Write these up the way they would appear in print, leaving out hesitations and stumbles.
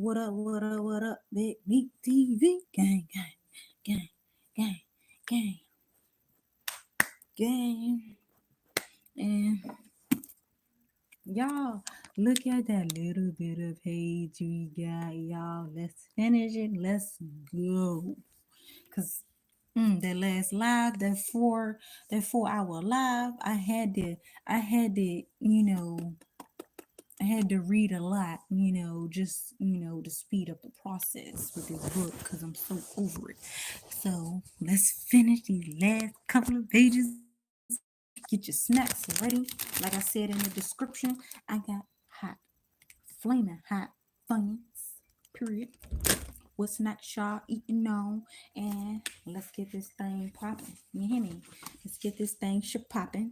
what up, big Nique TV, gang, gang, gang, gang, gang, and y'all look at that little bit of page we got, y'all. Let's finish it. Let's go, cause that last live, that 4 hour live, I had to read a lot, just, to speed up the process with this book because I'm so over it. So let's finish these last couple of pages. Get your snacks ready. Like I said in the description, I got hot, flaming hot funyuns, period. What snacks y'all eating on? And let's get this thing popping. You hear me? Let's get this thing popping.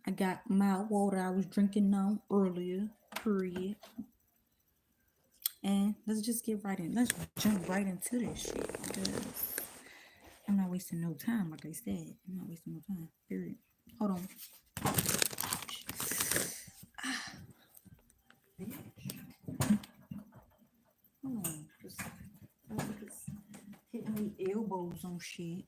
I got my water I was drinking on earlier, period. And let's just get right in. Let's jump right into this shit because I'm not wasting no time, like I said. I'm not wasting no time, period. Hold on. Hold on. Just hitting my elbows on shit.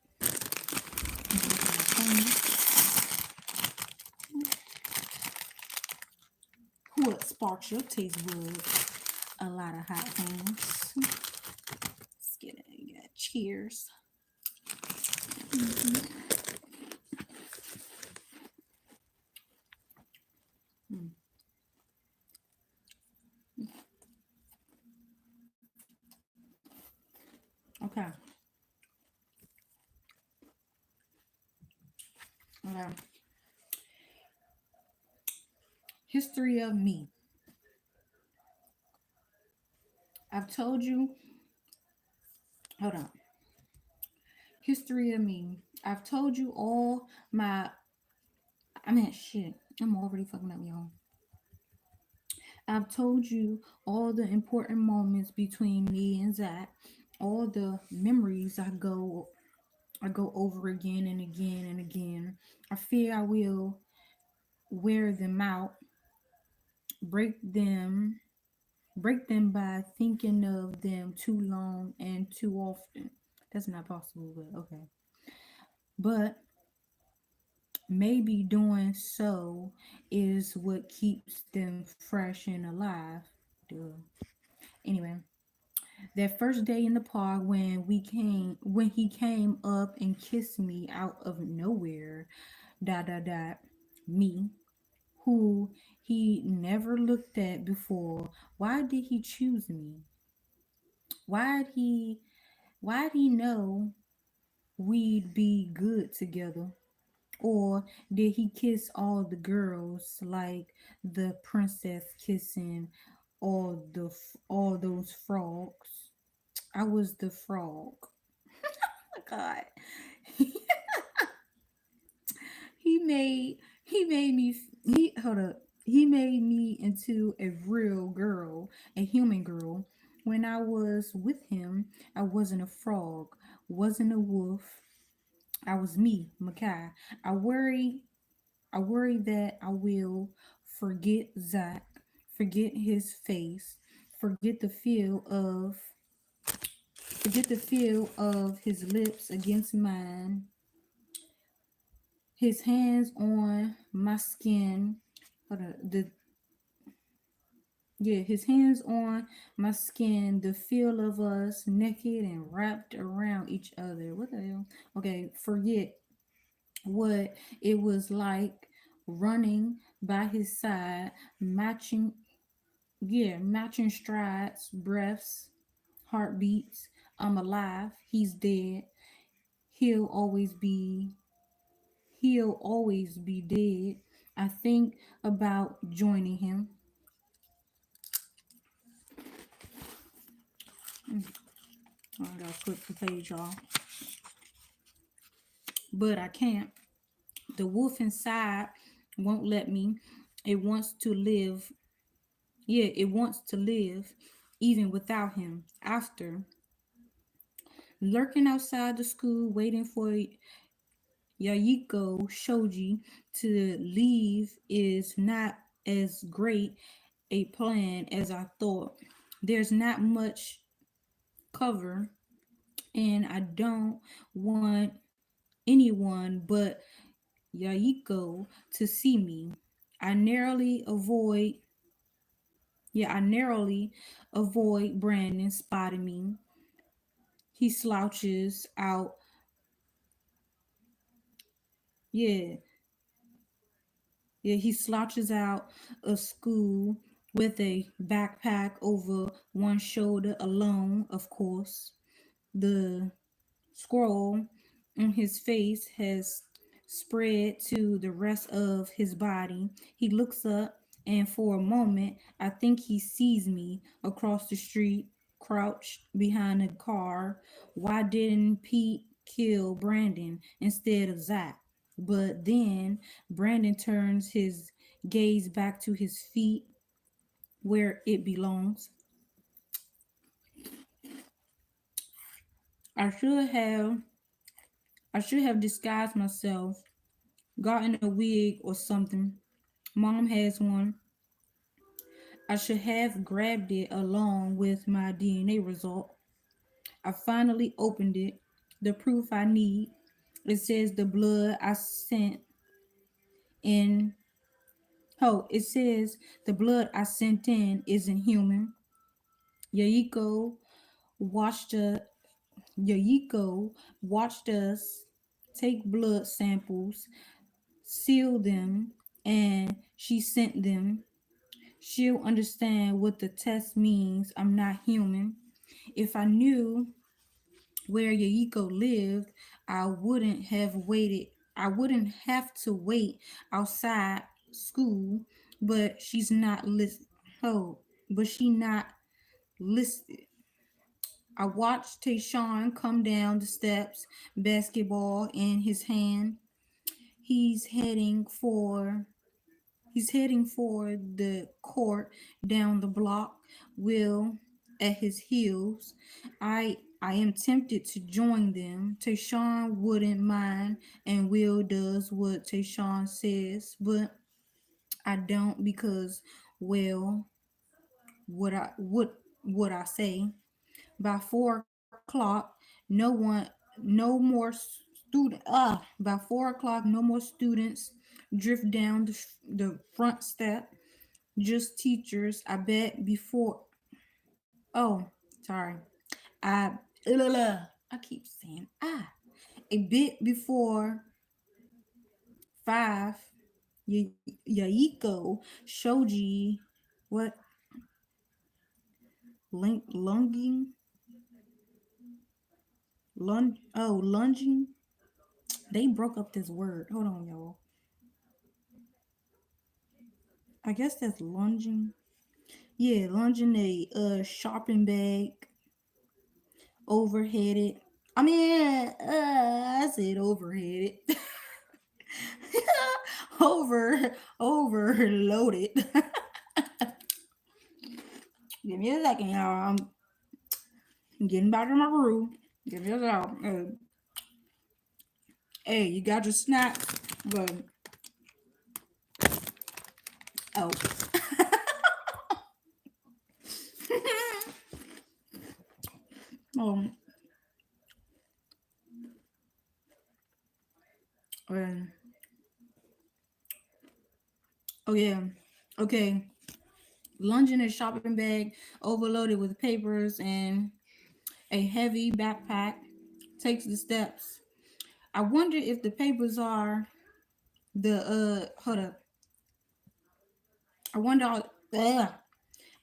What sparks your taste buds? A lot of hot things. Let's get it. Yeah, cheers. Mm. Okay. Okay. History of me. I've told you. Hold on. History of me. I've told you all my. I mean, shit. I'm already fucking up, y'all. I've told you all the important moments between me and Zach, all the memories I go over again and again and again. I fear I will wear them out, break them, break them by thinking of them too long and too often. That's not possible, but okay. But maybe doing so is what keeps them fresh and alive. Duh. Anyway, that first day in the park when he came up and kissed me out of nowhere, dot dot dot, me, who he never looked at before. Why did he choose me? Why'd he why'd he know we'd be good together? Or did he kiss all the girls like the princess kissing all those frogs? I was the frog. Oh God. He hold up. He made me into a real girl, a human girl. When I was with him, I wasn't a frog, wasn't a wolf. I was me, Makai. I worry I worry that I will forget Zach, forget his face, forget the feel of his lips against mine, his hands on my skin. Hold on, his hands on my skin, the feel of us naked and wrapped around each other. What the hell? Okay, forget what it was like running by his side, matching matching strides, breaths, heartbeats. I'm alive. He's dead. He'll always be he'll always be dead. I think about joining him. I gotta flip the page, y'all. But I can't. The wolf inside won't let me. It wants to live. Yeah, it wants to live even without him. After lurking outside the school, waiting for Yayiko Shoji to leave is not as great a plan as I thought. There's not much cover, and I don't want anyone but Yaiko to see me. I narrowly avoid, I narrowly avoid Brandon spotting me. He slouches out, yeah, he slouches out of school with a backpack over one shoulder alone, of course. The scroll on his face has spread to the rest of his body. He looks up, and for a moment, I think he sees me across the street, crouched behind a car. Why didn't Pete kill Brandon instead of Zach? But then Brandon turns his gaze back to his feet where it belongs. I should have I should have disguised myself, gotten a wig or something. Mom has one. I should have grabbed it along with my DNA result. I finally opened it. The proof I need. It says the blood I sent in. Oh, it says the blood I sent in isn't human. Yaiko watched a Yaiko watched us take blood samples, seal them, and she sent them. She'll understand what the test means. I'm not human. If I knew where Yaiko lived, I wouldn't have waited. I wouldn't have to wait outside school, but she's not list. Oh, but she not listed. I watched Tayshawn come down the steps, basketball in his hand. He's heading for He's heading for the court down the block, Will at his heels. I am tempted to join them. Tayshawn wouldn't mind, and Will does what Tayshawn says, but I don't because, well, what I say. By 4 o'clock, no more by 4 o'clock, no more students drift down the front step. Just teachers. I bet before. Oh, sorry. I I keep saying a bit before 5. Yaiko Shoji, what lunging lunging. They broke up this word. Hold on, y'all. I guess that's lunging. Yeah, lunging a shopping bag overheaded. I mean, I said overheaded. Overloaded. Give me a second, y'all. I'm getting back in my groove. Give me a second. Hey, you got your snacks, but oh, um, um, oh yeah, okay. Lunging a shopping bag overloaded with papers and a heavy backpack takes the steps. I wonder if the papers are the hold up. I wonder ugh.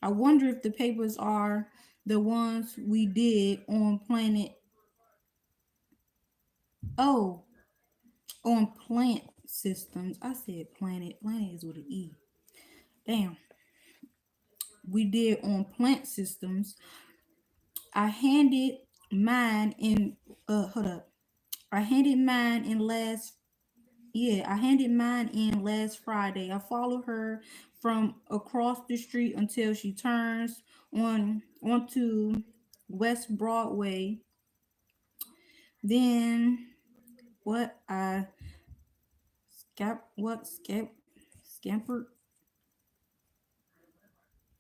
I wonder if the papers are the ones we did on planet oh on plant systems. I said planet. Planet is with an E. Damn. We did on plant systems. I handed mine in hold up. I handed mine in last Yeah, I handed mine in last Friday. I follow her from across the street until she turns onto West Broadway. Then what I scampered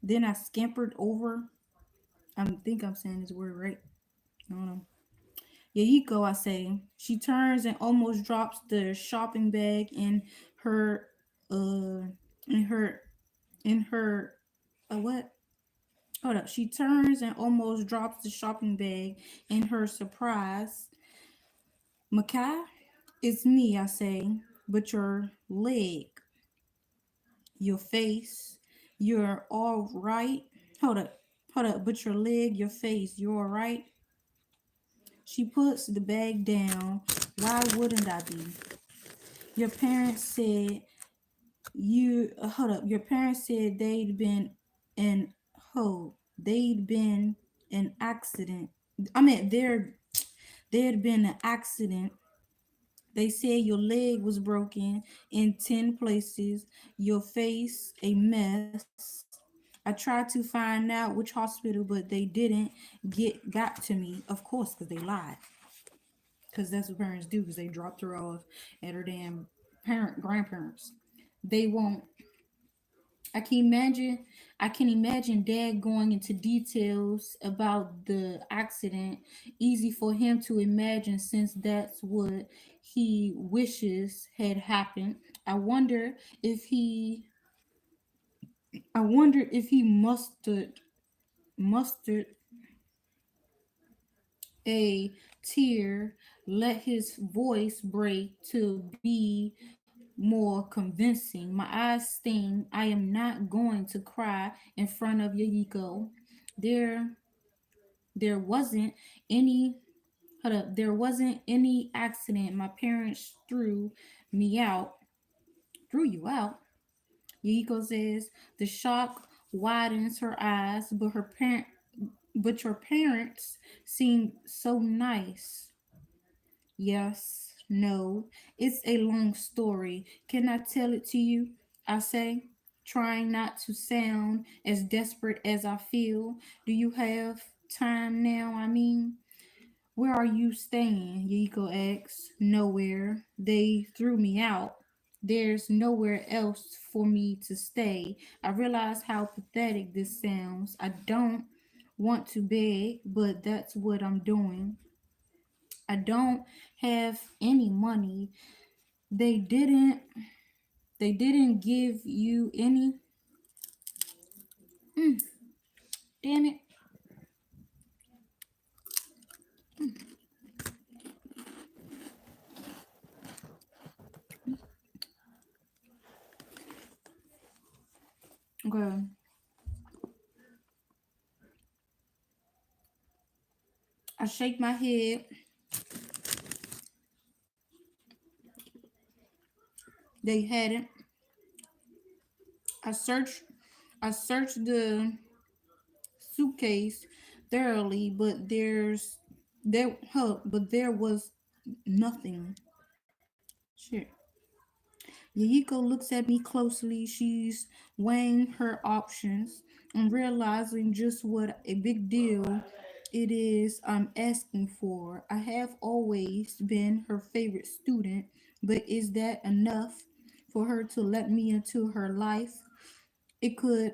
Then I scampered over. I think I'm saying this word right. I don't know. Yahiko, I say. She turns and almost drops the shopping bag her, uh, in her, in her, what? Hold up. She turns and almost drops the shopping bag in her surprise. Makai, it's me, I say, but your leg, your face, you're all right. Hold up. Hold up. But your leg, your face, you're all right. She puts the bag down. Why wouldn't I be? Your parents said hold up. Your parents said in they'd been an accident. I mean there'd been an accident. They said your leg was broken in 10 places, your face a mess. I tried to find out which hospital, but they didn't got to me, of course, because they lied. Because that's what parents do, because they dropped her off at her damn grandparents. They won't. I can imagine I can imagine dad going into details about the accident. Easy for him to imagine since that's what he wishes had happened. I wonder if he I wonder if he mustered a tear, let his voice break to be more convincing. My eyes sting. I am not going to cry in front of Yayiko. There there wasn't any there wasn't any accident. My parents me out. Threw you out. Yayiko says. The shock widens her eyes, but your parents seem so nice. Yes, no, it's a long story. Can I tell it to you? I say, trying not to sound as desperate as I feel. Do you have time now? I mean, where are you staying? Yiko asks. Nowhere. They threw me out. There's nowhere else for me to stay. I realize how pathetic this sounds. I don't want to beg, but that's what I'm doing. I don't have any money. They didn't they didn't give you any. Mm, damn it. Okay. I shake my head. They hadn't. I searched I searched the suitcase thoroughly, but there was nothing. Shit. Yayiko looks at me closely. She's weighing her options and realizing just what a big deal it is I'm asking for. I have always been her favorite student, but is that enough for her to let me into her life? It could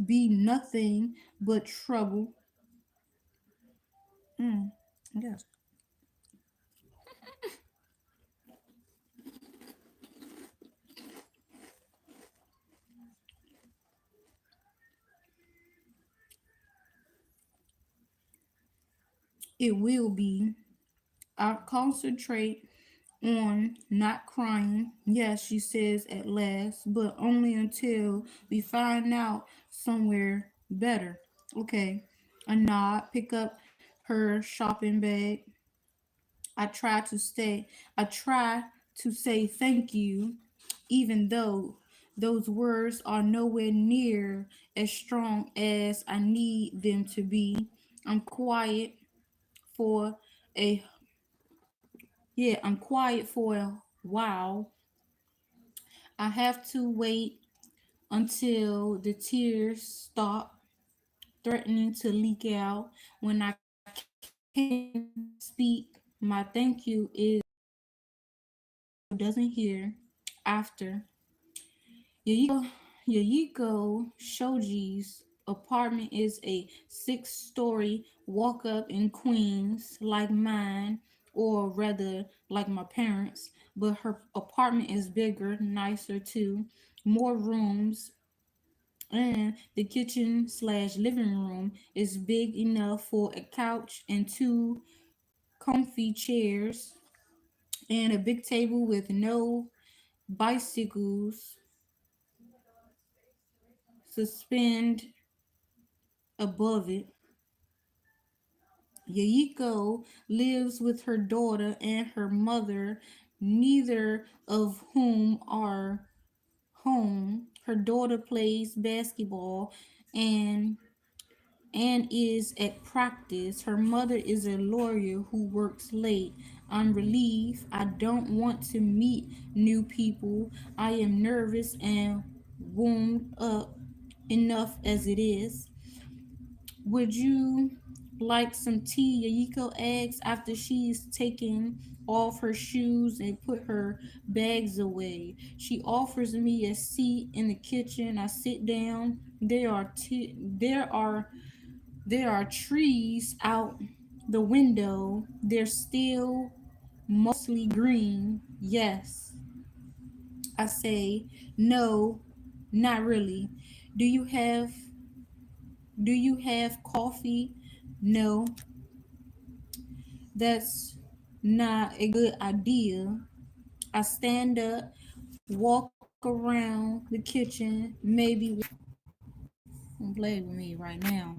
be nothing but trouble. Mm, yes, it will be. I concentrate on not crying. Yes, she says at last, but only until we find out somewhere better. Okay. A nod, pick up her shopping bag. I try to stay I try to say thank you, even though those words are nowhere near as strong as I need them to be. I'm quiet for a I'm quiet for a while. I have to wait until the tears stop threatening to leak out. When I can speak, my thank you is doesn't hear after. Yayiko Yayiko Shoji's apartment is a 6-story walk up in Queens, like mine, or rather, like my parents. But her apartment is bigger, nicer too, more rooms, and the kitchen slash living room is big enough for a couch and two comfy chairs and a big table with no bicycles suspend above it. Yaiko lives with her daughter and her mother, neither of whom are home. Her daughter plays basketball and is at practice. Her mother is a lawyer who works late. I'm relieved. I don't want to meet new people. I am nervous and wound up enough as it is. Would you like some tea? Yayiko asks after she's taken off her shoes and put her bags away. She offers me a seat in the kitchen. I sit down. There are trees out the window. They're still mostly green. Yes, I say. No, not really. Do you have coffee? No, that's not a good idea. I stand up, walk around the kitchen, maybe don't play with me right now.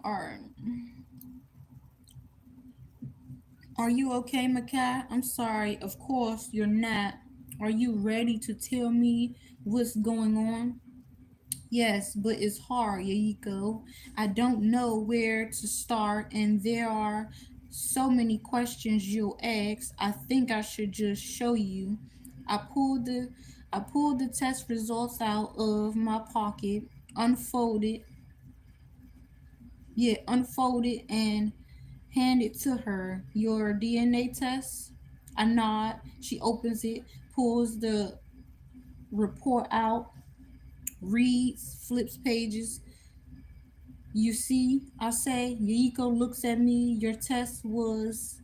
Alright. Are you okay, Makai? I'm sorry. Of course you're not. Are you ready to tell me what's going on? Yes, but it's hard, Yaiko. I don't know where to start, and there are so many questions you'll ask. I think I should just show you. I pulled the test results out of my pocket, unfolded, and handed to her. Your DNA test? I nod. She opens it, pulls the report out, reads, flips pages. You see, I say. Yiko looks at me. Your test was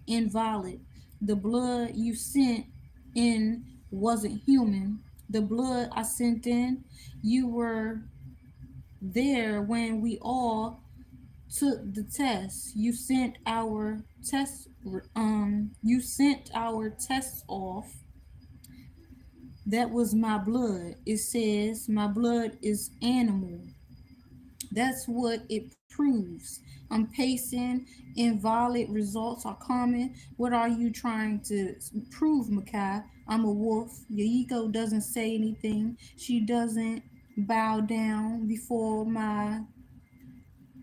invalid. The blood you sent in wasn't human. The blood I sent in, you were there when we all took the test. You sent our tests off. That was my blood. It says my blood is animal. That's what it proves. I'm pacing. Invalid results are common. What are you trying to prove, Makai? I'm a wolf. Yaiko doesn't say anything. She doesn't bow down before my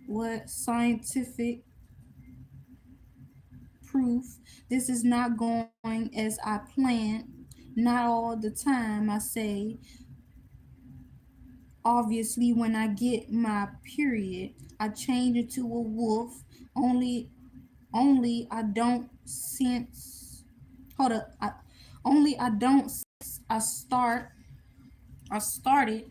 what scientific proof. This is not going as I planned. Not all the time, I say. Obviously, when I get my period, I change into a wolf. Only, I don't sense. Hold up. Only I don't. I start. I started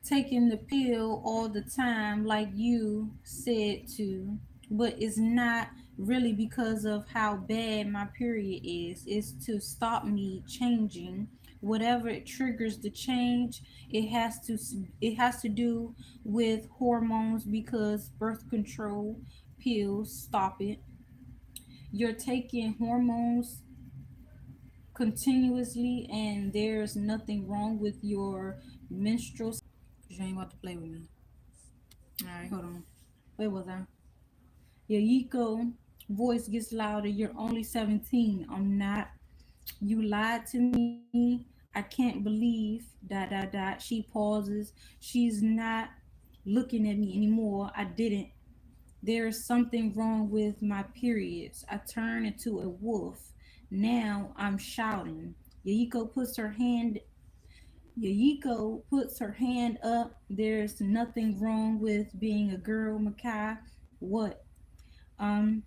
taking the pill all the time, like you said to, but it's not really because of how bad my period is. It's to stop me changing. Whatever it triggers the change, it has to do with hormones because birth control pills stop it. You're taking hormones continuously, and there's nothing wrong with your menstrual. You ain't about to play with me. All right, hold on. Where was I? Yayiko voice gets louder. You're only 17. I'm not. You lied to me. I can't believe. Dot dot dot. She pauses. She's not looking at me anymore. I didn't. There is something wrong with my periods. I turn into a wolf. Now I'm shouting. Yayiko puts her hand Yayiko puts her hand up. There's nothing wrong with being a girl, Makai. What? Um,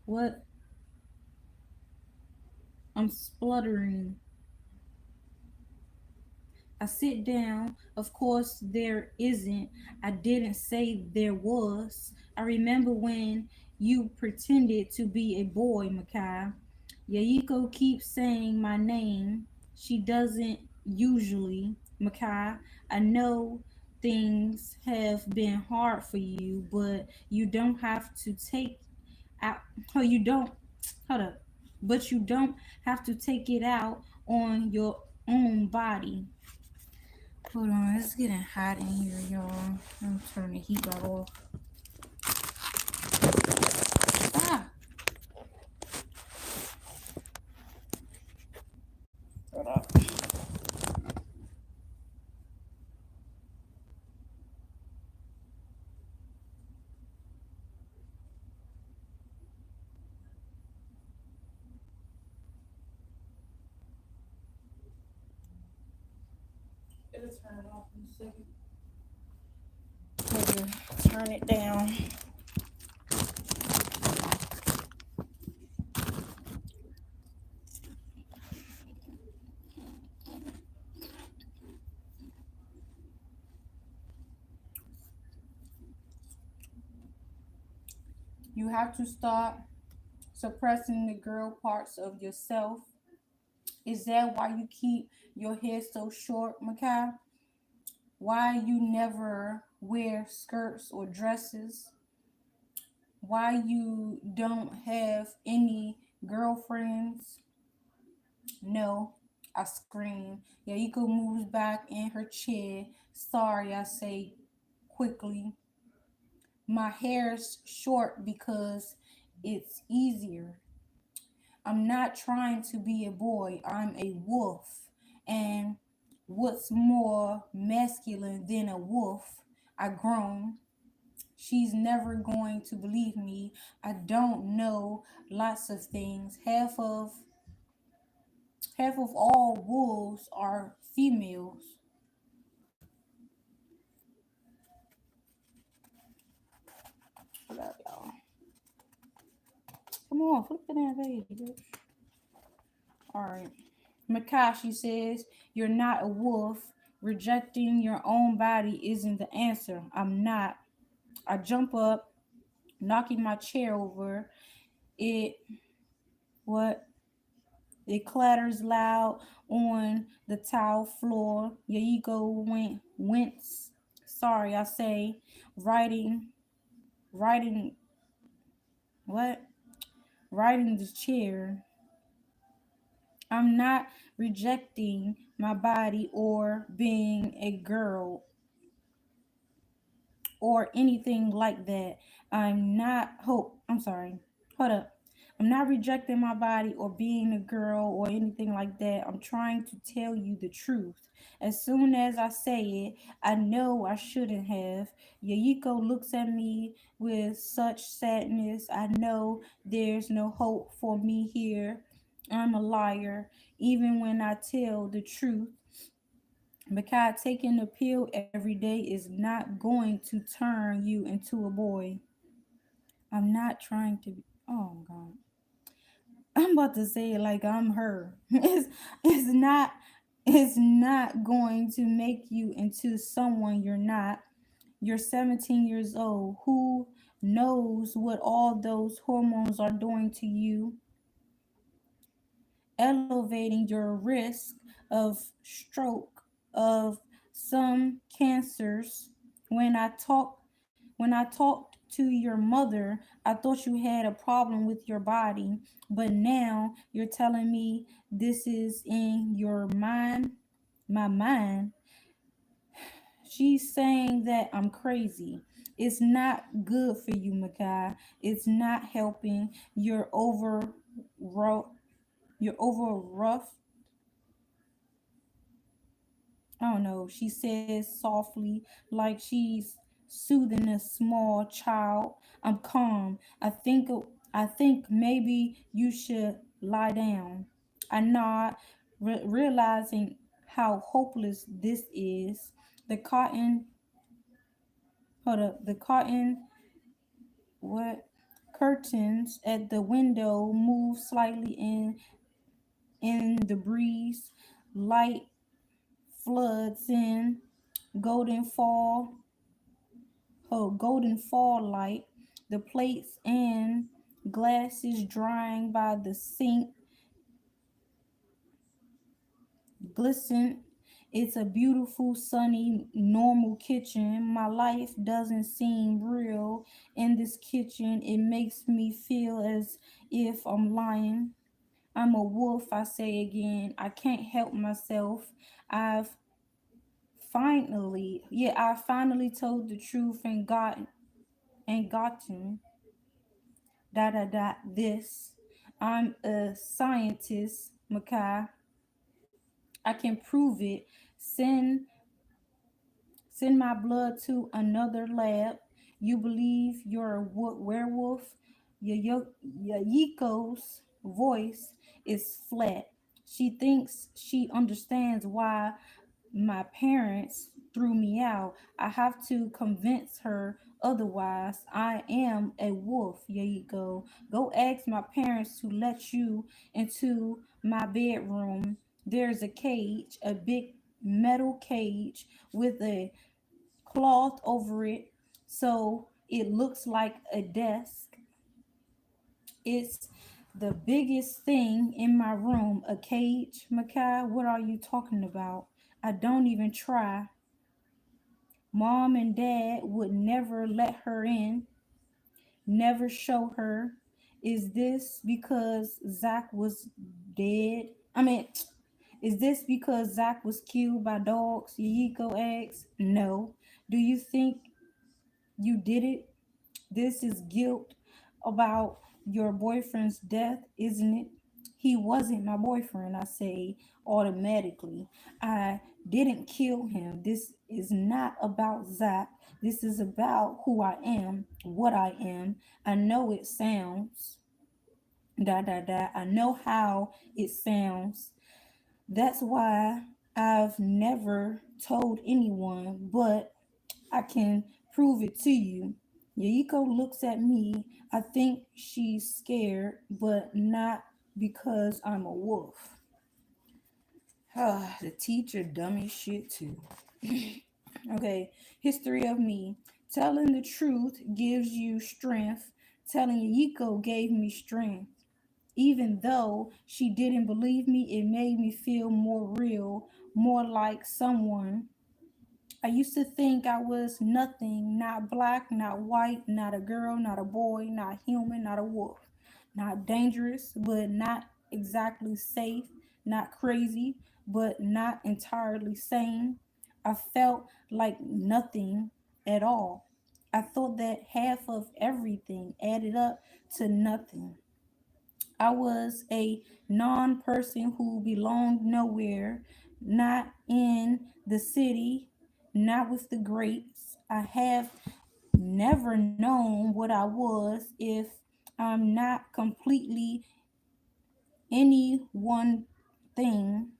what? I'm spluttering. I sit down. Of course, there isn't. I didn't say there was. I remember when you pretended to be a boy, Makai. Yaiko keeps saying my name. She doesn't usually. Makai, I know things have been hard for you, but you don't have to take out. Oh, you don't. Hold up. But you don't have to take it out on your own body. Hold on, it's getting hot in here, y'all. I'm turning the heat right off. Ah, hold up. It'll turn it off in a second. Maybe turn it down. You have to stop suppressing the girl parts of yourself. Is that why you keep your hair so short, Makai? Why you never wear skirts or dresses? Why you don't have any girlfriends? No, I scream. Yaiko moves back in her chair. Sorry, I say quickly. My hair's short because it's easier. I'm not trying to be a boy, I'm a wolf. And what's more masculine than a wolf? I groan. She's never going to believe me. I don't know lots of things. Half of all wolves are females. What up, y'all? Come on, flip the damn page, bitch. All right. Makashi says, "You're not a wolf. Rejecting your own body isn't the answer." I'm not. I jump up, knocking my chair over. It what? It clatters loud on the tile floor. Yaiko wince. Sorry, I say, riding, riding, what? Riding the chair. I'm not rejecting my body or being a girl or anything like that. I'm not hope. I'm sorry. Hold up. I'm not rejecting my body or being a girl or anything like that. I'm trying to tell you the truth. As soon as I say it, I know I shouldn't have. Yayiko looks at me with such sadness. I know there's no hope for me here. I'm a liar, even when I tell the truth. Because taking a pill every day is not going to turn you into a boy. I'm not trying to be. Oh, God. I'm about to say it like I'm her. It's not. It's not going to make you into someone you're not. You're 17 years old. Who knows what all those hormones are doing to you, elevating your risk of stroke, of some cancers. When I talk when I talked to your mother, I thought you had a problem with your body, but now you're telling me this is in your mind, my mind. She's saying that I'm crazy. It's not good for you, Makai. It's not helping. Ro- you're over rough. I don't know. She says softly, like she's soothing a small child. I'm calm. I think maybe you should lie down. I nod, realizing how hopeless this is. The cotton, hold up, the cotton, what? Curtains at the window move slightly in the breeze. Light floods in golden fall, golden fall light, the plates and glasses drying by the sink glisten. It's a beautiful, sunny, normal kitchen. My life doesn't seem real in this kitchen. It makes me feel as if I'm lying. I'm a wolf, I say again. I can't help myself. I've I finally told the truth and gotten this. I'm a scientist, Makai. I can prove it. Send Send my blood to another lab. You believe you're a werewolf? Yiko's voice is flat. She thinks she understands why my parents threw me out. I have to convince her otherwise. I am a wolf. Yiko. Go ask my parents to let you into my bedroom. There's a cage, a big metal cage with a cloth over it so it looks like a desk. It's the biggest thing in my room. A cage, Makai? What are you talking about? I don't even try. Mom and dad would never let her in, never show her. Is this because Zach was dead? Is this because Zach was killed by dogs? Yiko asks. No. Do you think you did it? This is guilt about your boyfriend's death, isn't it? He wasn't my boyfriend, I say automatically. I didn't kill him. This is not about Zach. This is about who I am, what I am. I know it sounds I know how it sounds. That's why I've never told anyone, but I can prove it to you. Yaiko looks at me. I think she's scared, but not because I'm a wolf. The teacher dumb as shit too. Okay, history of me. Telling the truth gives you strength. Telling Yaiko gave me strength. Even though she didn't believe me, it made me feel more real, more like someone. I used to think I was nothing, not black, not white, not a girl, not a boy, not human, not a wolf, not dangerous, but not exactly safe, not crazy, but not entirely sane. I felt like nothing at all. I thought that half of everything added up to nothing. I was a non person who belonged nowhere, not in the city, not with the greats. I have never known what I was if I'm not completely any one thing.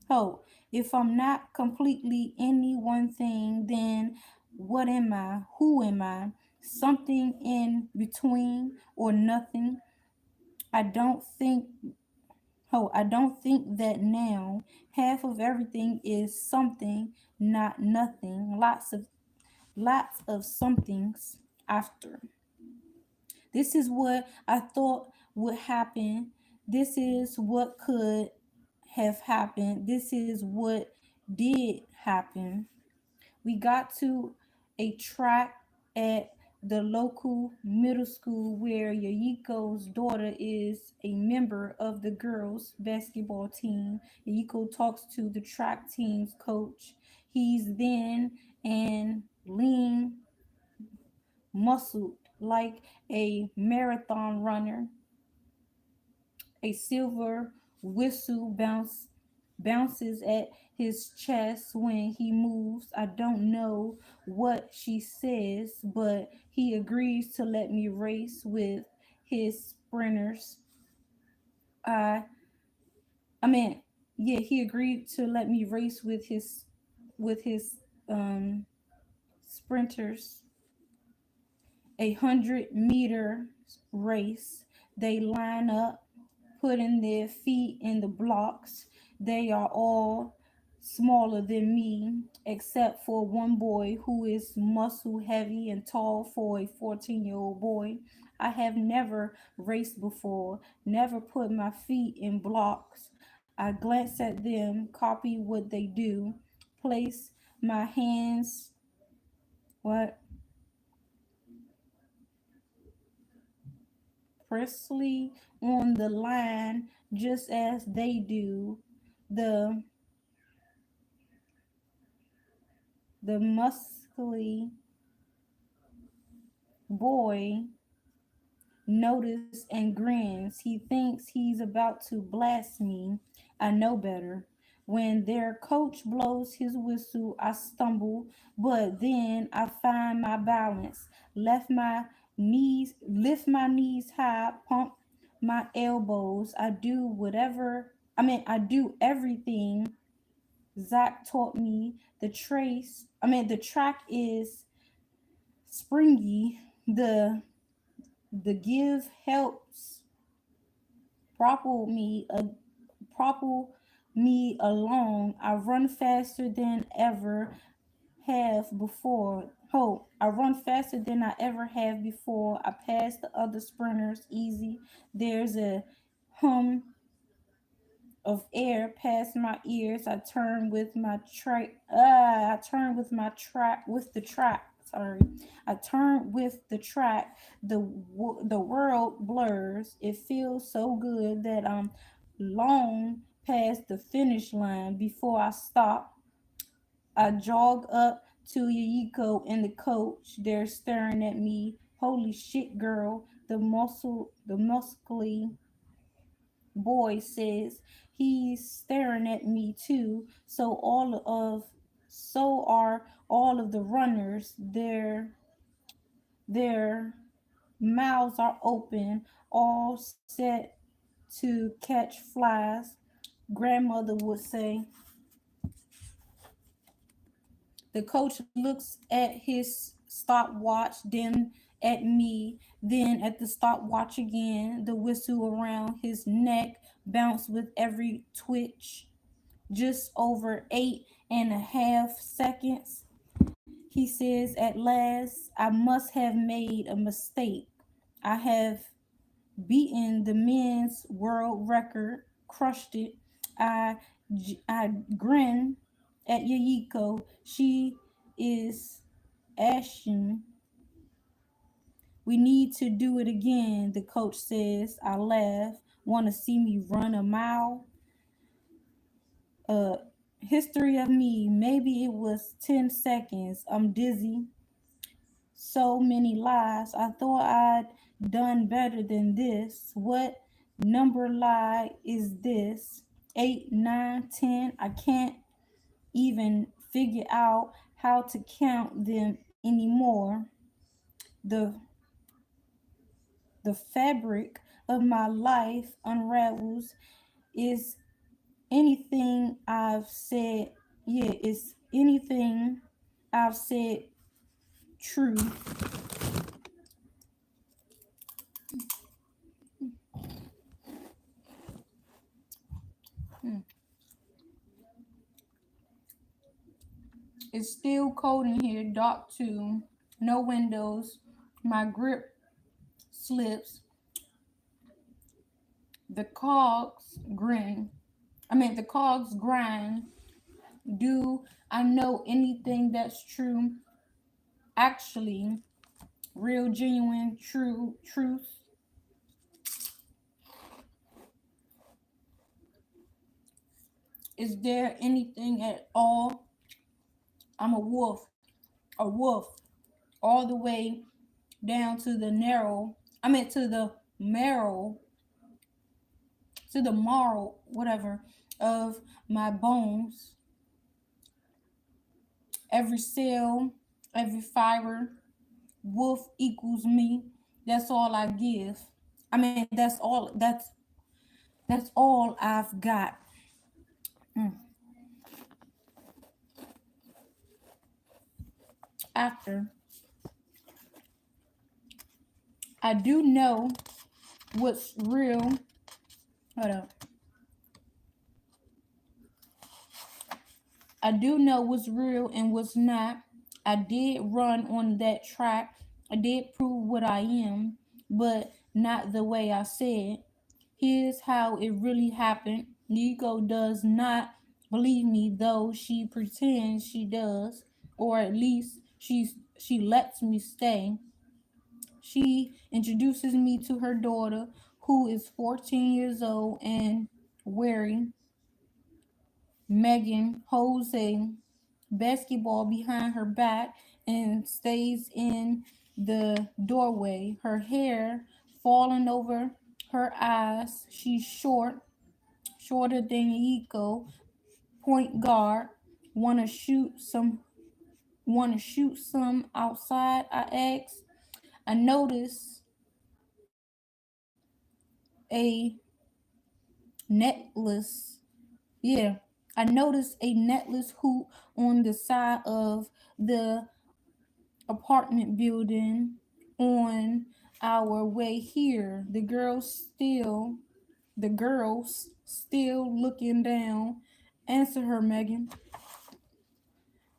Oh, if I'm not completely any one thing, then what am I? Who am I? Something in between or nothing? I don't think I don't think that now. Half of everything is something, not nothing. Lots of somethings after. This is what I thought would happen. This is what could have happened. This is what did happen. We got to a track at the local middle school where Yayiko's daughter is a member of the girls basketball team. Yayiko talks to the track team's coach. He's thin and lean, muscled like a marathon runner. A silver bounces at his chest when he moves. I don't know what she says, but he agrees to let me race with his sprinters. I I mean, yeah, he agreed to let me race with his sprinters. 100-meter race. They line up, putting their feet in the blocks. They are all smaller than me, except for one boy who is muscle heavy and tall for a 14-year-old boy. I have never raced before, never put my feet in blocks. I glance at them, copy what they do, place my hands what precisely on the line just as they do. The the muscly boy notices and grins. He thinks he's about to blast me. I know better. When their coach blows his whistle, I stumble, but then I find my balance. Lift my knees high, pump my elbows. I do everything Zach taught me. The track is springy. The give helps propel me a propel me along. I run faster than ever have before. I run faster than I ever have before. I pass the other sprinters easy. There's a hum of air past my ears. I turn with my track. I turn with my track with the track. Sorry, I turn with the track. The world blurs. It feels so good that I'm long past the finish line. Before I stop, I jog up to Yayiko and the coach. They're staring at me. Holy shit, girl! The muscly boy says he's staring at me too. So are all of the runners. Their mouths are open, all set to catch flies. Grandmother would say. The coach looks at his stopwatch, then at me, then at the stopwatch again. The whistle around his neck bounced with every twitch. Just over 8.5 seconds. He says, at last, I must have made a mistake. I have beaten the men's world record, crushed it. I, I grin at Yayiko. She is ashen. We need to do it again, the coach says. I laugh. Want to see me run a mile? Uh, History of me. Maybe it was 10 seconds. I'm dizzy. So many lies. I thought I'd done better than this. What number lie is this? 8, 9, 10. I can't even figure out how to count them anymore. The the fabric of my life unravels. Is anything I've said is anything I've said true? Hmm. It's still cold in here, dark too. No windows. My grip slips. The cogs grin. The cogs grind. Do I know anything that's true? Actually, real, genuine, true truth. Is there anything at all? I'm a wolf, all the way down to the narrow. To the marrow, whatever, of my bones. Every cell, every fiber. Wolf equals me. That's all I give. That's all I've got. Mm. After I do know what's real. Hold up. I do know what's real and what's not. I did run on that track. I did prove what I am, but not the way I said. Here's how it really happened. Nico does not believe me, though she pretends she does, or at least she lets me stay. She introduces me to her daughter, who is 14 years old and wearing Megan holds a basketball behind her back and stays in the doorway, her hair falling over her eyes. She's shorter than Eco, point guard. Wanna shoot some outside? I asked. I noticed a necklace. Yeah, I noticed a necklace hoop on the side of the apartment building on our way here. The girls still looking down. Answer her, Megan.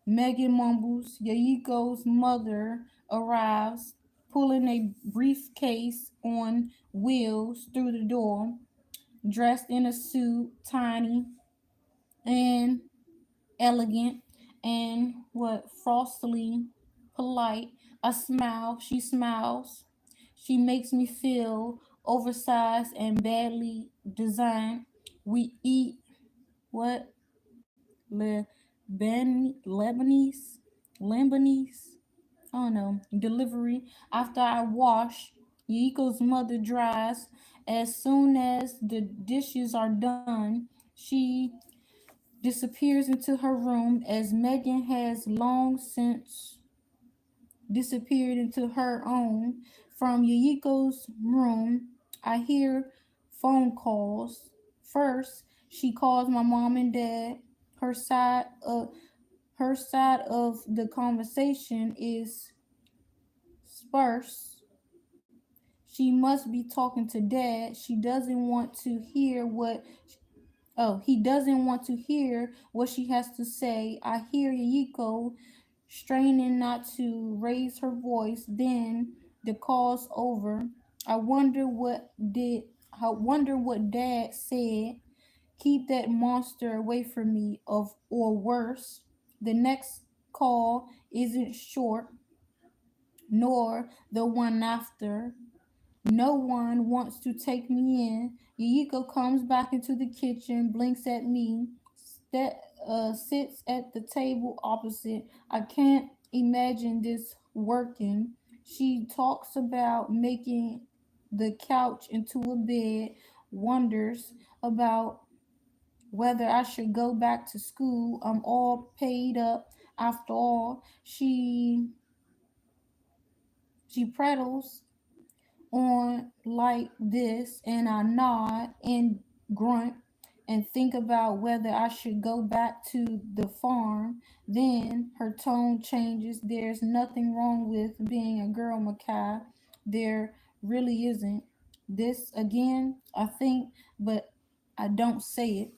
Megan mumbles. Yaiko's mother arrives, pulling a briefcase on wheels through the door, dressed in a suit, tiny and elegant and what frostily polite. I smile. She smiles. She makes me feel oversized and badly designed. We eat what Lebanese, Lebanese. I don't know. Delivery after I wash. Yiko's mother dries. As soon as the dishes are done, she disappears into her room as Megan has long since disappeared into her own. From Yuyiko's room, I hear phone calls. First, she calls my mom and dad. Her side of her side of the conversation is sparse. She must be talking to dad. She doesn't want to hear what he doesn't want to hear what she has to say. I hear Yiko straining not to raise her voice. Then the call's over. I wonder what did I wonder what dad said. Keep that monster away from me of or worse. The next call isn't short, nor the one after. No one wants to take me in. Yiko comes back into the kitchen, blinks at me, sits at the table opposite. I can't imagine this working. She talks about making the couch into a bed, wonders about whether I should go back to school. I'm all paid up after all. She prattles on like this, and I nod and grunt and think about whether I should go back to the farm. Then her tone changes. There's nothing wrong with being a girl, Mackay. There really isn't. This again, I think, but I don't say it.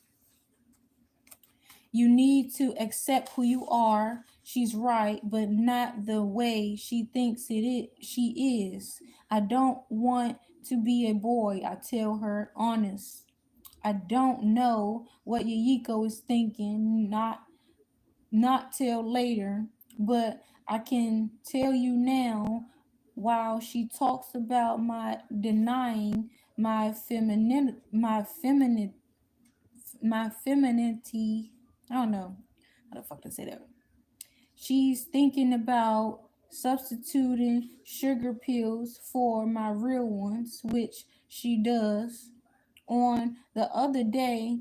You need to accept who you are. She's right, but not the way she thinks she is. I don't want to be a boy, I tell her honest. I don't know what Yayiko is thinking, not till later, but I can tell you now while she talks about my denying my femininity. I don't know how the fuck to say that. She's thinking about substituting sugar pills for my real ones, which she does. On the other day,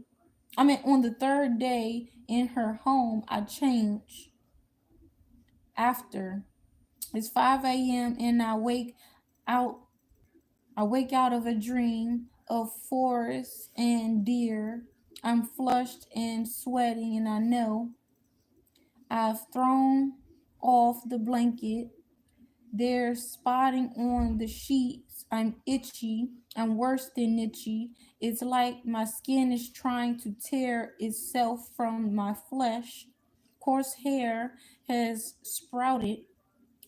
on the third day in her home, I change after. It's 5 a.m. and out I wake out of a dream of forest and deer. I'm flushed and sweating, and I know I've thrown off the blanket. There's spotting on the sheets. I'm itchy. I'm worse than itchy. It's like my skin is trying to tear itself from my flesh. Coarse hair has sprouted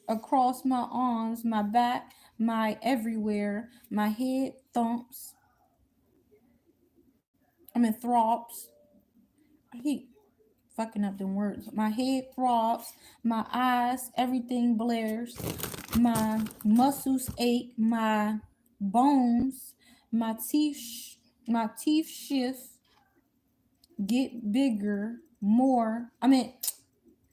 across my arms, my back, my everywhere. My head throbs. I keep fucking up the words. My head throbs, my eyes, everything blares. My muscles ache, my bones, my teeth, my teeth shift, get bigger, more.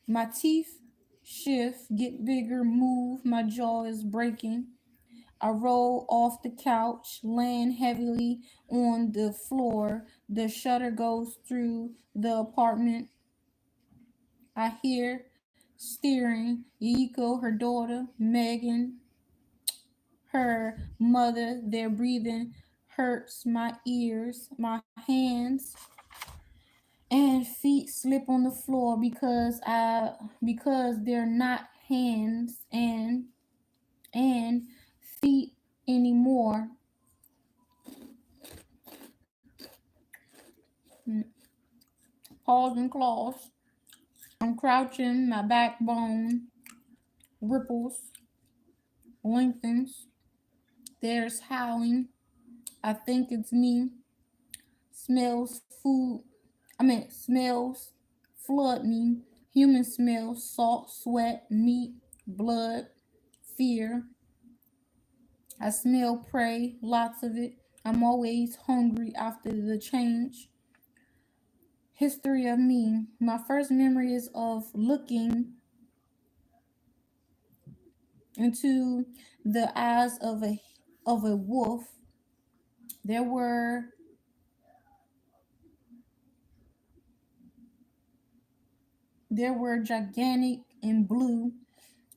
My teeth shift, get bigger, move. My jaw is breaking. I roll off the couch, land heavily on the floor. The shutter goes through the apartment. I hear steering Yiko, her daughter, Megan, her mother, their breathing hurts my ears. My hands and feet slip on the floor because they're not hands and feet anymore. Paws and claws. I'm crouching, my backbone ripples, lengthens. There's howling. I think it's me. Smells food. Smells flood me. Human smells, salt, sweat, meat, blood, fear. I smell prey, lots of it. I'm always hungry after the change. History of me. My first memory is of looking into the eyes of a wolf. There were there were gigantic and blue.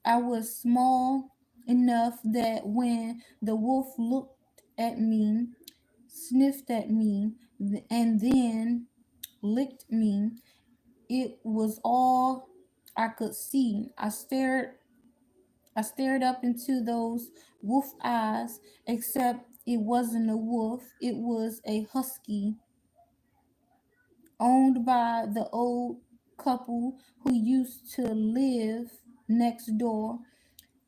I was small enough that when the wolf looked at me, sniffed at me, and then licked me, it was all I could see. I stared up into those wolf eyes, except it wasn't a wolf, it was a husky owned by the old couple who used to live next door.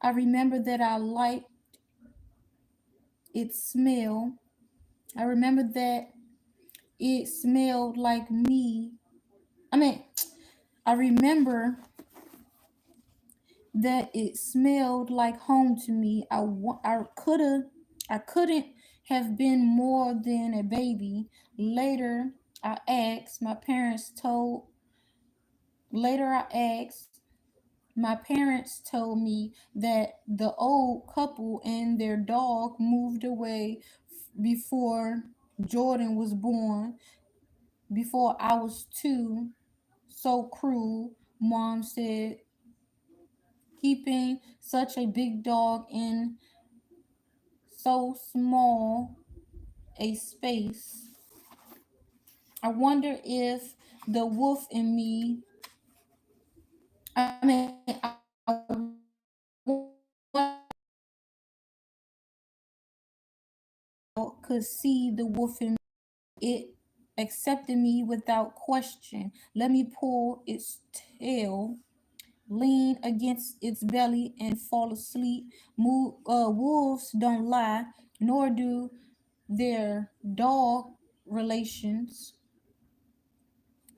I remember that I liked its smell. I remember that it smelled like me. I mean, I remember that it smelled like home to me. I couldn't have been more than a baby. Later, I asked my parents told later I asked my parents told me that the old couple and their dog moved away before Jordan was born, before I was 2. So cruel, Mom said, keeping such a big dog in so small a space. I wonder if the wolf in me, could see the wolf in me. It accepted me without question. Let me pull its tail, lean against its belly, and fall asleep. Wolves don't lie, nor do their dog relations.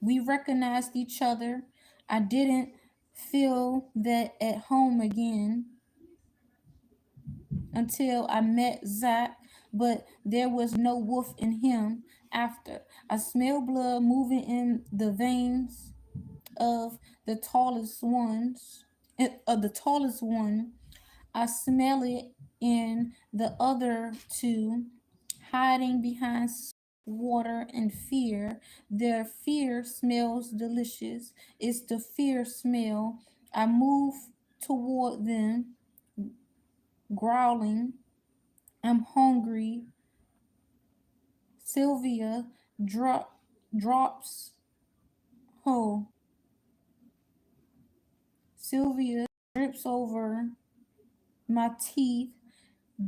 We recognized each other. I didn't feel that at home again until I met Zach, but there was no wolf in him after. I smelled blood moving in the veins of the tallest ones, of the tallest one. I smell it in the other two, hiding behind water and fear. Their fear smells delicious. It's the fear smell. I move toward them, growling. I'm hungry. Sylvia drops. Oh, Sylvia drips over my teeth,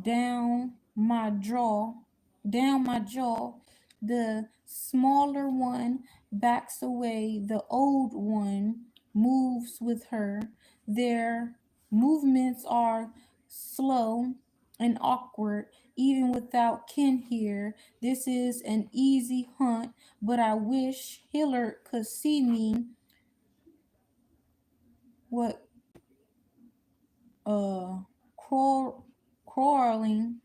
down my jaw, down my jaw. The smaller one backs away. The old one moves with her. Their movements are slow and awkward, even without Ken here. This is an easy hunt, but I wish Hillard could see me. What crawl, crawling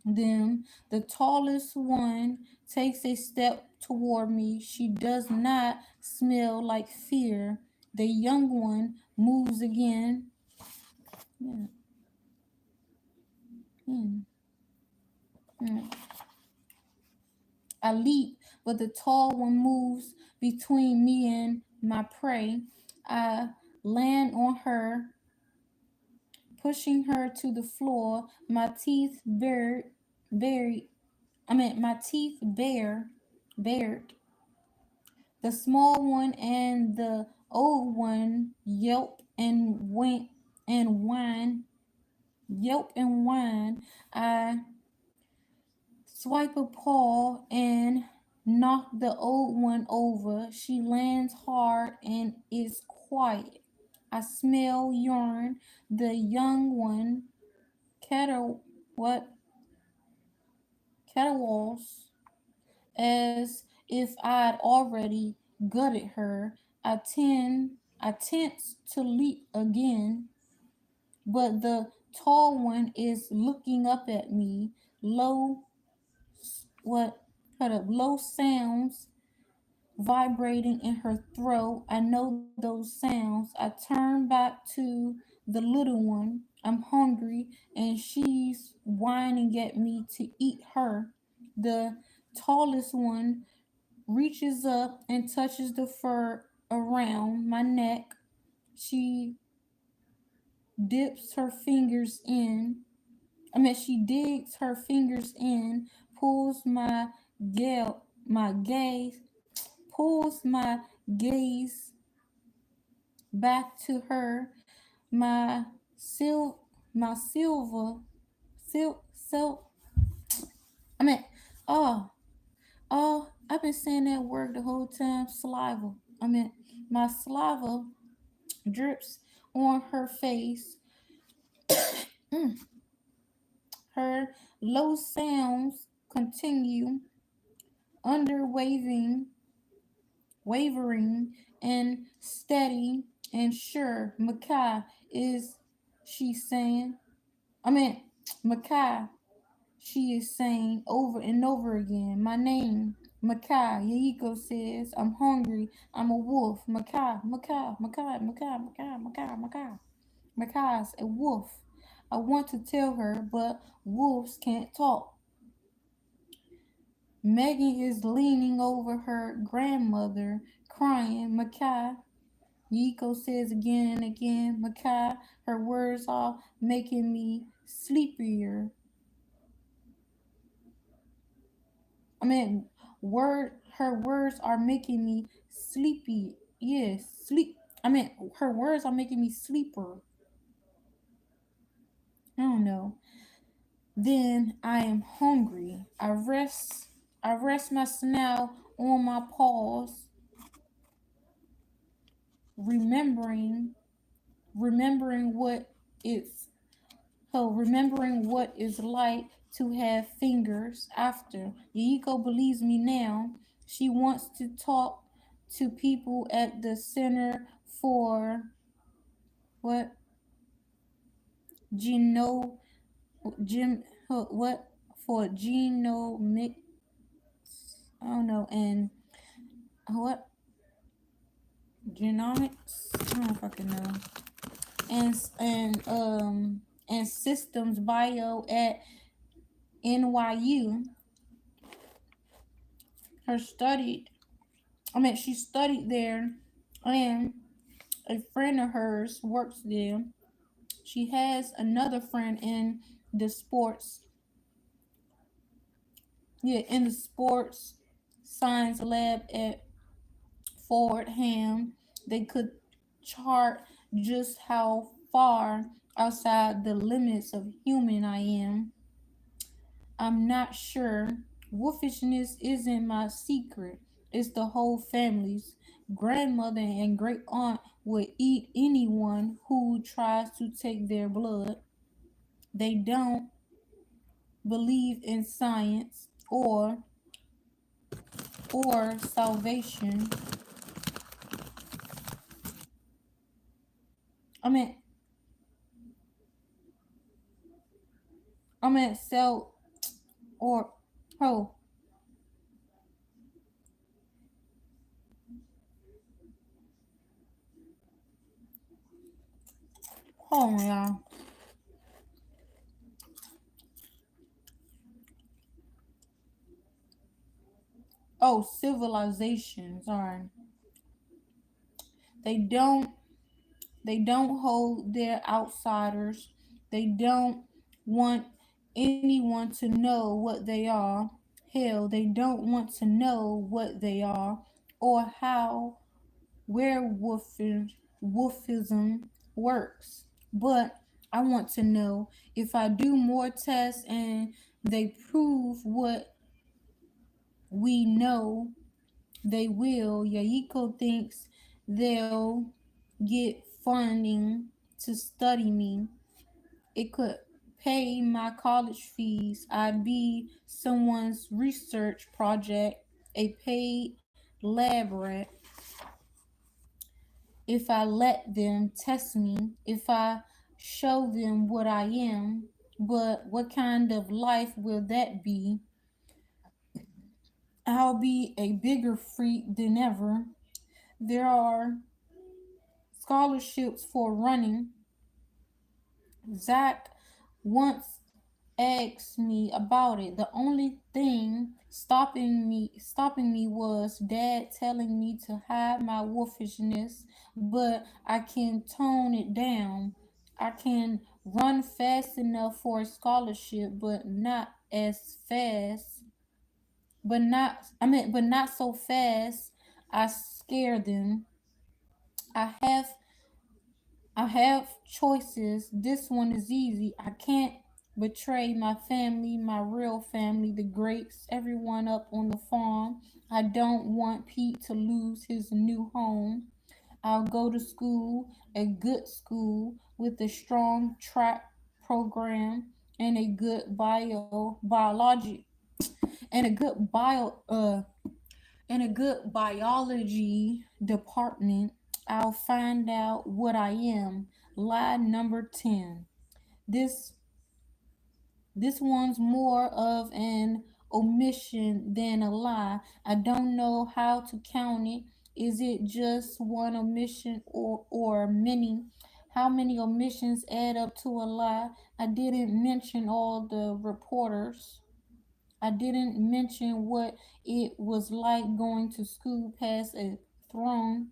them. The tallest one takes a step toward me. She does not smell like fear. The young one moves again. Yeah, yeah, yeah. I leap, but the tall one moves between me and my prey. I land on her, pushing her to the floor. My teeth bared. My teeth bared. The small one and the old one whine, yelp and whine. I swipe a paw and knock the old one over. She lands hard and is quiet. I smell urine. The young one cattle what caterwauls as if I'd already gutted her. I tense to leap again, but the tall one is looking up at me. Low what kind of low sounds vibrating in her throat. I know those sounds. I turn back to the little one. I'm hungry and she's whining at me to eat her. The tallest one reaches up and touches the fur around my neck. She dips her fingers in. She digs her fingers in, pulls my gaze, pulls my gaze back to her. My my silver, sil, I mean, oh, I've been saying that word the whole time. Saliva. My saliva drips on her face. Mm. Her low sounds continue under wavering and steady and sure. Makai is she saying? I mean, Makai, she is saying over and over again. My name, Makai. Yaiko says, I'm hungry. I'm a wolf. Makai, Makai, Makai, Makai, Makai, Makai, Makai. Makai's a wolf. I want to tell her, but wolves can't talk. Megan is leaning over her grandmother, crying. Makai, Yiko says again and again. Makai, her words are making me sleepier. I mean, her words are making me sleepy. Yes, sleep. Her words are making me sleeper. I don't know. Then I am hungry. I rest my snout on my paws, remembering remembering what it's remembering what it's like to have fingers after. Yiko believes me now. She wants to talk to people at the center for what geno gym what for genomic I don't know and what genomics I don't fucking know and systems bio at NYU. Her studied she studied there and a friend of hers works there. She has another friend in the sports in the sports science lab at Fordham. They could chart just how far outside the limits of human I am. I'm not sure. Wolfishness isn't my secret. It's the whole family's. Grandmother and great aunt would eat anyone who tries to take their blood. They don't believe in science or salvation. I mean, sell or oh, hold on, y'all. Oh, civilization. Sorry, they don't hold their outsiders. They don't want anyone to know what they are. Hell, they don't want to know what they are or how wolfism works. But I want to know if I do more tests and they prove what we know they will. Yaiko thinks they'll get funding to study me. It could pay my college fees. I'd be someone's research project, a paid lab rat if I let them test me, if I show them what I am. But what kind of life will that be? I'll be a bigger freak than ever. There are scholarships for running. Zach once asked me about it. The only thing stopping me was dad telling me to hide my wolfishness, but I can tone it down. I can run fast enough for a scholarship, but not as fast. But not so fast I scare them. I have I have choices. This one is easy. I can't betray my family, my real family, the greats, everyone up on the farm. I don't want Pete to lose his new home. I'll go to school, a good school with a strong track program and a good biology and a good biology department. I'll find out what I am. Lie number 10. This this one's more of an omission than a lie. I don't know how to count it. Is it just one omission or many? How many omissions add up to a lie? I didn't mention all the reporters. I didn't mention what it was like going to school past throng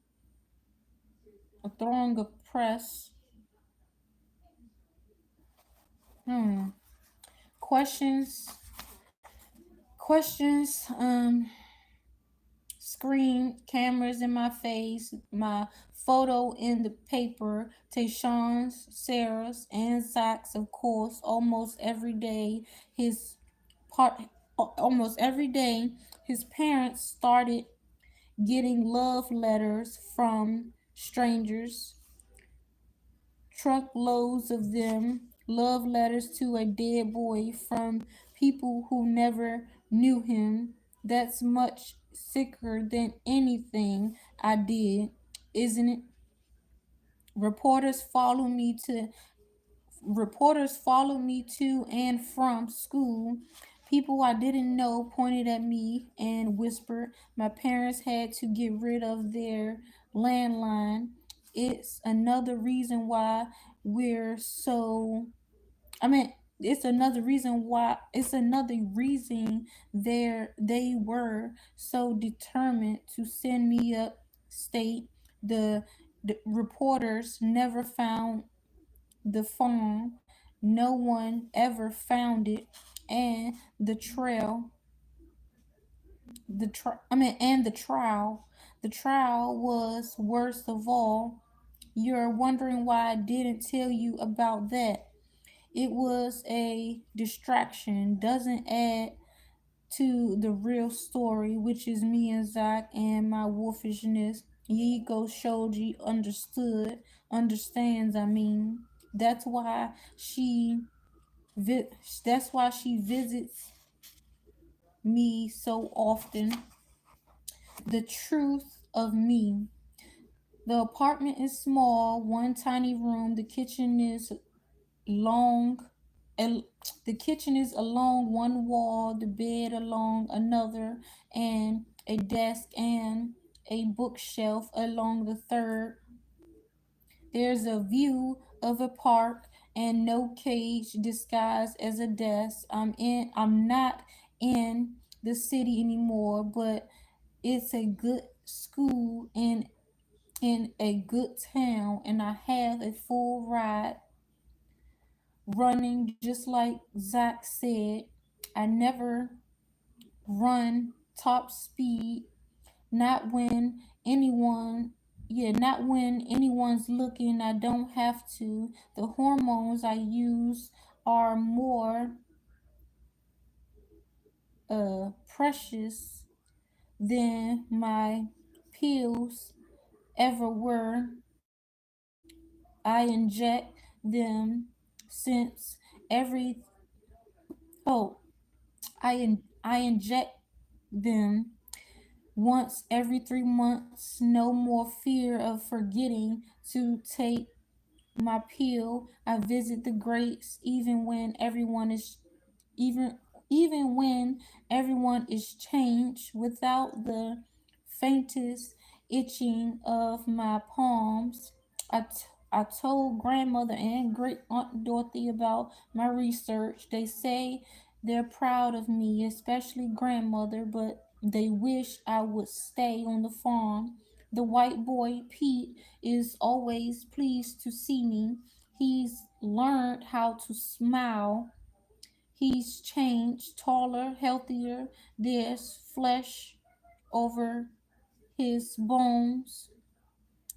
a throng of press. Hmm. Questions. Questions. Screen cameras in my face. My photo in the paper. Tayshawn's, Sarah's, and Zach's, of course. Part. Almost every day, his parents started getting love letters from strangers, truckloads of them, love letters to a dead boy from people who never knew him. That's much sicker than anything I did, isn't it? Reporters follow me to Reporters followed me to and from school. People I didn't know pointed at me and whispered. My parents had to get rid of their landline. It's another reason why we're so. I mean, it's another reason they were so determined to send me up state. The reporters never found the phone. No one ever found it, and the trial. The trial was worst of all. You're wondering why I didn't tell you about that. It was a distraction. Doesn't add to the real story, which is me and Zach and my wolfishness. Yigo Shoji understands. I mean, that's why she that's why she visits me so often. The truth of me. The apartment is small, one tiny room. The kitchen is long. el- the kitchen is along one wall, the bed along another, and a desk and a bookshelf along the third. There's a view of a park and no cage disguised as a desk. I'm not in the city anymore, but it's a good school in a good town, and I have a full ride running just like Zach said. I never run top speed, not when anyone not when anyone's looking. I don't have to. The hormones I use are more precious than my pills ever were. I inject them since every oh I inject them once every 3 months. No more fear of forgetting to take my pill. I visit the greats even even when everyone is changed without the faintest itching of my palms. I told grandmother and great aunt Dorothy about my research. They say they're proud of me, especially grandmother, but they wish I would stay on the farm. The white boy Pete is always pleased to see me. He's learned how to smile. He's changed, taller, healthier. There's flesh over his bones,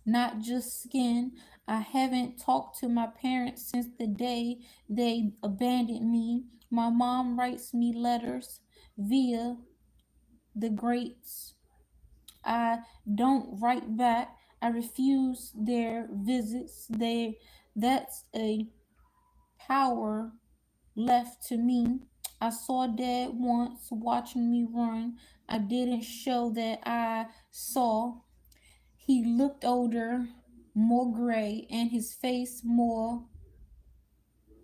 not just skin. I haven't talked to my parents since the day they abandoned me. My mom writes me letters via the greats. I don't write back. I refuse their visits. That's a power left to me. I saw Dad once watching me run. I didn't show that I saw. He looked older, more gray, and his face more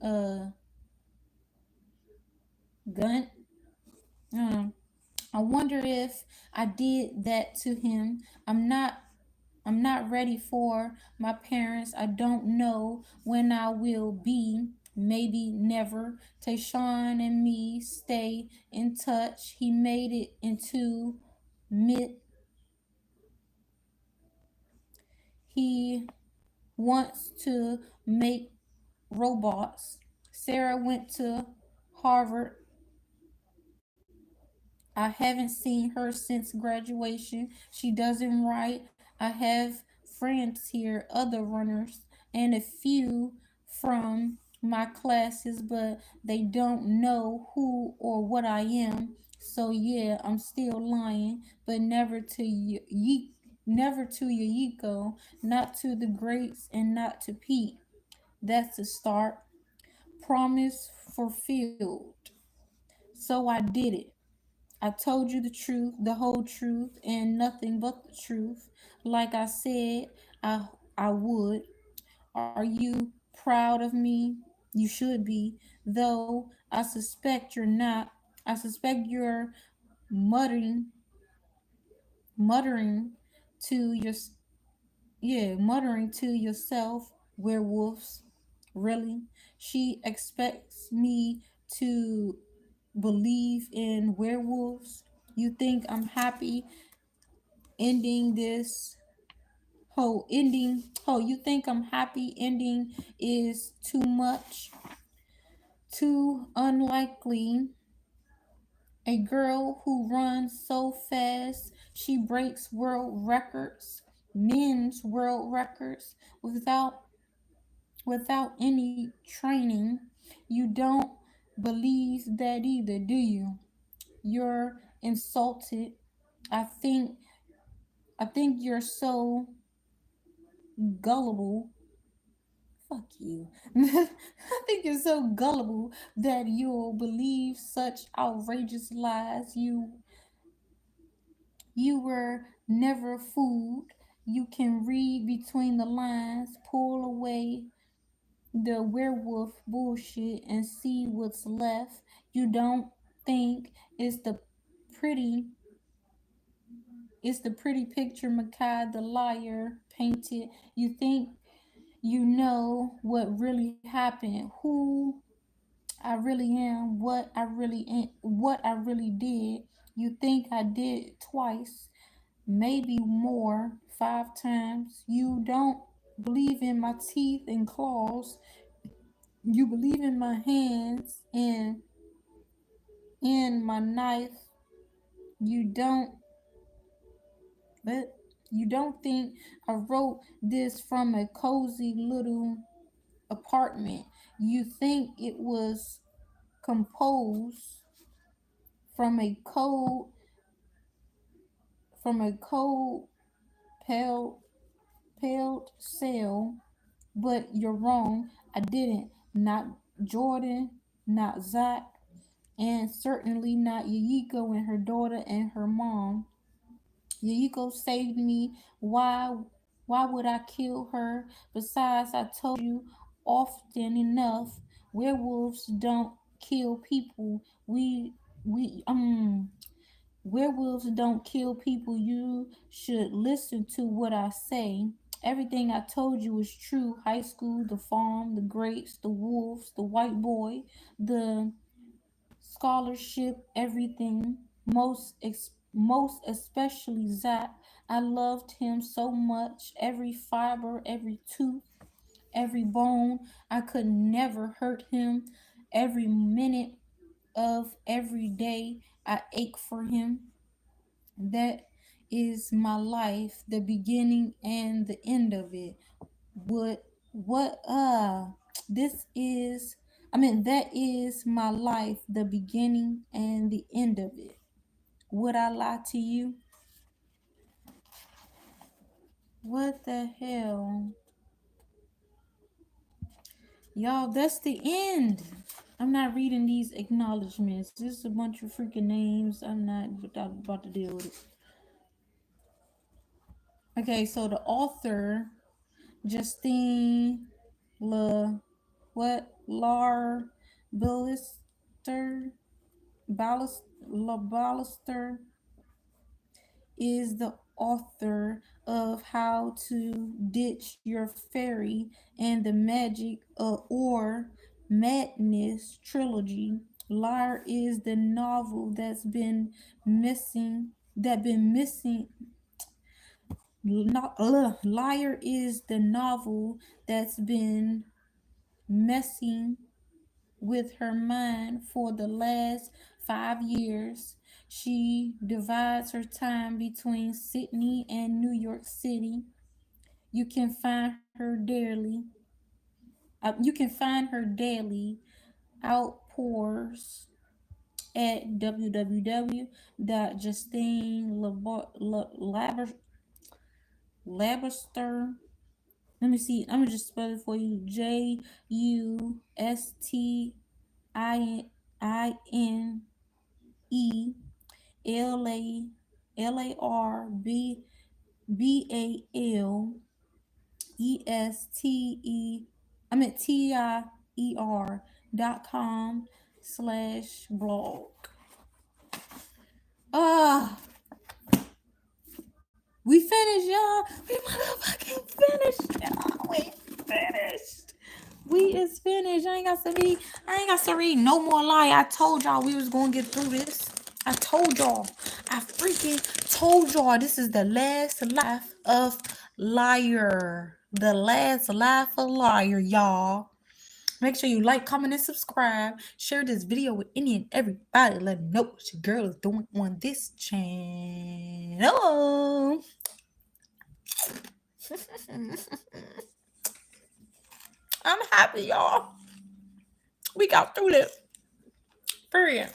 uh gun. Uh, I wonder if I did that to him. I'm not ready for my parents. I don't know when I will be. Maybe never. Tayshawn and me stay in touch. He made it into mid. He wants to make robots. Sarah went to Harvard. I haven't seen her since graduation. She doesn't write. I have friends here, other runners, and a few from my classes, but they don't know who or what I am. So yeah, I'm still lying, but never to Yiko, not to the greats, and not to Pete. That's the start. Promise fulfilled. So I did it. I told you the truth, the whole truth, and nothing but the truth. Like I said, I would. Are you proud of me? You should be. Though I suspect you're not. I suspect you're muttering, muttering to your, muttering to yourself, werewolves. Really? She expects me to believe in werewolves. You think I'm happy ending this whole ending? Oh, you think I'm happy ending is too much, too unlikely? A girl who runs so fast she breaks world records, men's world records, without any training. You don't believe that either, do you? You're insulted. I think I think you're so gullible. Fuck you. I think you're so gullible that you'll believe such outrageous lies. You were never fooled. You can read between the lines, pull away the werewolf bullshit and see what's left. You don't think pretty it's the pretty picture Makai the liar painted. You think you know what really happened, who I really am, what I really did. You think I did it twice, maybe more, 5 times. You don't believe in my teeth and claws. You believe in my hands and in my knife. You don't, but you don't think I wrote this from a cozy little apartment. You think it was composed from a cold pale paled cell, but you're wrong. I didn't. Not Jordan, not Zach, and certainly not Yayiko and her daughter and her mom. Yayiko saved me. Why would I kill her? Besides, I told you often enough, werewolves don't kill people. We werewolves don't kill people. You should listen to what I say. Everything I told you is true. High school, the farm, the grapes, the wolves, the white boy, the scholarship, everything. Most especially Zach. I loved him so much. Every fiber, every tooth, every bone. I could never hurt him. Every minute of every day, I ache for him. That is my life, the beginning and the end of it. What this is that is my life, the beginning and the end of it. Would I lie to you? What the hell? Y'all, that's the end. I'm not reading these acknowledgments. This is a bunch of freaking names. I'm not about to deal with it. Okay, so the author, Justine La what Lar Ballister Ballister is the author of How to Ditch Your Fairy and the Magic or Madness trilogy. Liar is the novel Liar is the novel that's been messing with her mind for the last 5 years. She divides her time between Sydney and New York City. You can find her daily. Outpours at www.justinelabaster. Let me see. I'm gonna just spell it for you. JUSTINELARBALESTE. TIER.com/blog. Ah, we finished, y'all. We motherfucking finished, y'all. We finished. We is finished. I ain't got to read no more lie. I told y'all we was gonna get through this. I told y'all. I freaking told y'all this is the last life of liar. The last life of liar, y'all. Make sure you like, comment, and subscribe. Share this video with any and everybody. Let them know what your girl is doing on this channel. I'm happy, y'all. We got through this. Period.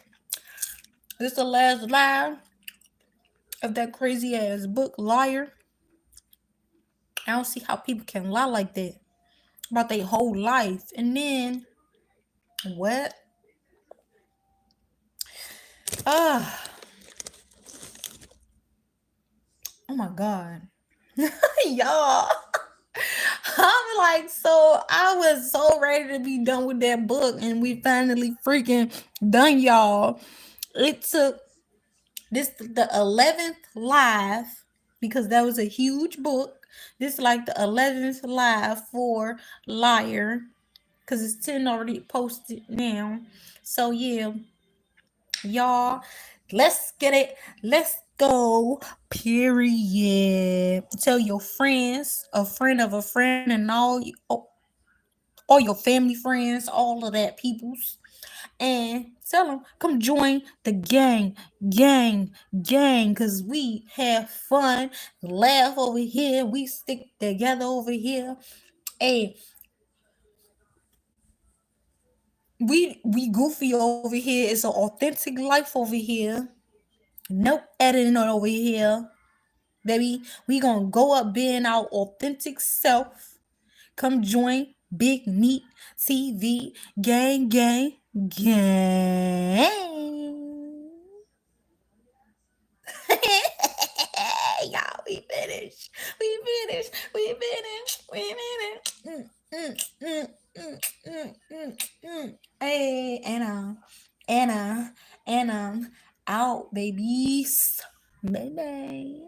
This is the last live. of that crazy ass book, Liar. I don't see how people can lie like that about their whole life. And then what? Ah, oh my god. Y'all. I'm like, so I was so ready to be done with that book, and we finally freaking done, y'all. It took this the 11th live because that was a huge book. This like the 11th live for Liar because it's 10 already posted now. So yeah, y'all, let's get it. Let's go. Period. Tell your friends, a friend of a friend, and all your family friends, all of that peoples, and tell them come join the gang, because we have fun, laugh over here, we stick together over here. Hey, we goofy over here. It's an authentic life over here. No editing on over here, baby. We gonna go up being our authentic self. Come join Big Nique TV gang. Y'all, we finished. Hey, and out, babies. Bye bye.